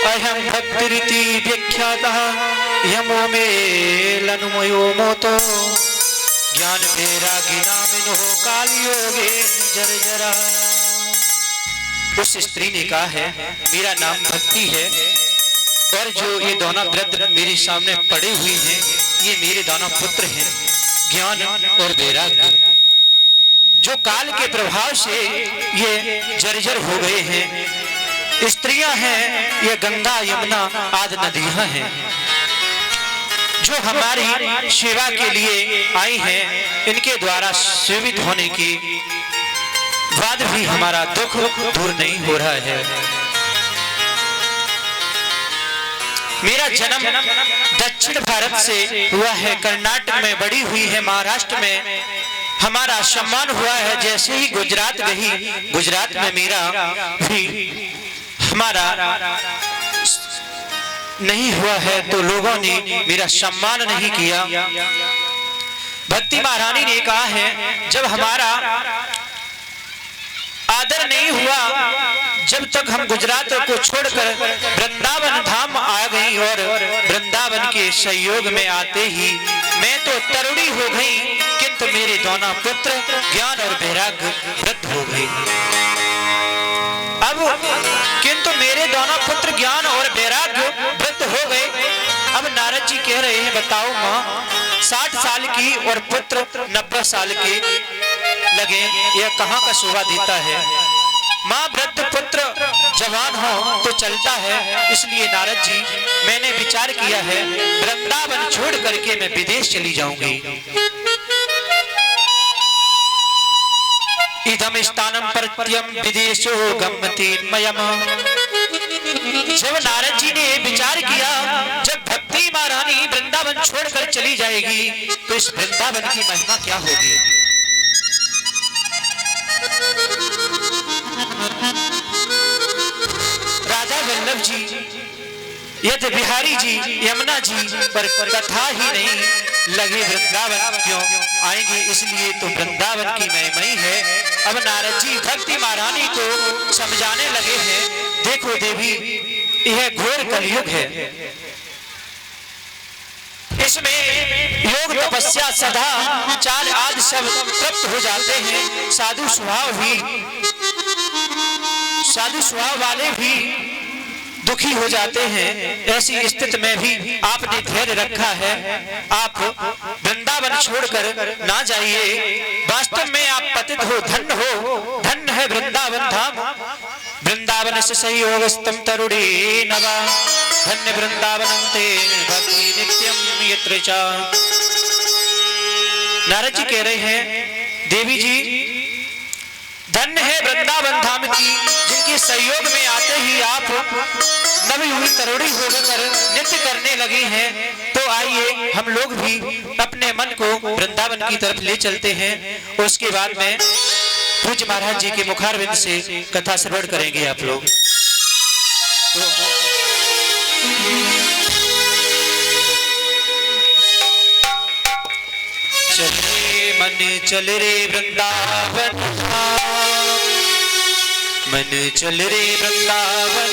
अहम भक्तिरिति व्याख्यातः यमो मेलनुमयो मोतो ज्ञान वैरागी नामिनो कालयोगे जर्जरा। उस स्त्री ने कहा है मेरा नाम भक्ति है और जो ये दोनों वृद्ध मेरे सामने पड़े हुए हैं ये मेरे दोनों पुत्र हैं ज्ञान और वैराग्य, जो काल के प्रभाव से ये जर्जर हो गए हैं। स्त्रियां हैं ये गंगा यमुना आदि नदियां हैं जो हमारी सेवा के लिए आई हैं। इनके द्वारा सेवित होने की बाद भी हमारा दुख दूर नहीं हो रहा है। मेरा जन्म दक्षिण भारत से हुआ है, कर्नाटक में बड़ी हुई है, महाराष्ट्र में हमारा सम्मान हुआ है। जैसे ही गुजरात गई, गुजरात में मेरा भी हमारा नहीं हुआ है तो लोगों ने मेरा सम्मान नहीं किया। भक्ति महारानी ने कहा है जब हमारा आदर नहीं हुआ, जब तक हम गुजरात को छोड़कर वृंदावन धाम आ गई और वृंदावन के सहयोग में आते ही मैं तो तरुणी हो गई, किंतु मेरे दोनों पुत्र ज्ञान और वैराग्य वृद्ध हो गए। अब किंतु मेरे दोनों पुत्र ज्ञान और वैराग्य वृद्ध हो गए। अब नारद जी कह रहे हैं बताओ माँ 60 साल की और पुत्र 90 साल के लगे, यह कहाँ का शोभा देता है। माँ वृद्ध पुत्र जवान हो तो चलता है, इसलिए नारद जी मैंने विचार किया है वृंदावन छोड़ करके मैं विदेश चली जाऊंगी। इदम स्थानम प्रत्यम विदेशो गम्यते मयम। जब नारद जी ने विचार किया जब भक्ति महारानी वृंदावन छोड़कर चली जाएगी तो इस वृंदावन की महिमा क्या होगी। राजा वल्लभ जी, यदि बिहारी जी, यमुना जी पर कथा ही नहीं लगे वृंदावन क्यों आएंगे, इसलिए तो वृंदावन की महिमा ही है। अब नारद जी भक्ति महारानी को समझाने लगे हैं देखो देवी यह घोर कलयुग है, इसमें योग तपस्या सदा चाल आदि सब तृप्त हो जाते हैं। साधु स्वभाव वाले भी दुखी हो जाते हैं। ऐसी स्थिति में भी आपने धैर्य रखा है, आप वृंदावन छोड़कर ना जाइए। वास्तव में आप पतित हो, धन्य है वृंदावन धाम। वृंदावन से सहयोग स्तम तरुणी नवा, धन्य वृंदावनम ते भक्ति नित्यम यत्र चा। नारद जी कह रहे हैं देवी जी धन्य है वृंदावन धाम की, जिनके सहयोग में आते ही आप नवी हुई तरुणी होकर नृत्य करने लगी हैं। तो आइए हम लोग भी अपने मन को वृंदावन की तरफ ले चलते हैं। उसके बाद में पूज्य महाराज जी के मुखारविंद से कथा श्रवण करेंगे आप लोग। चले मन चल रे वृंदावन, मन चल रे वृंदावन।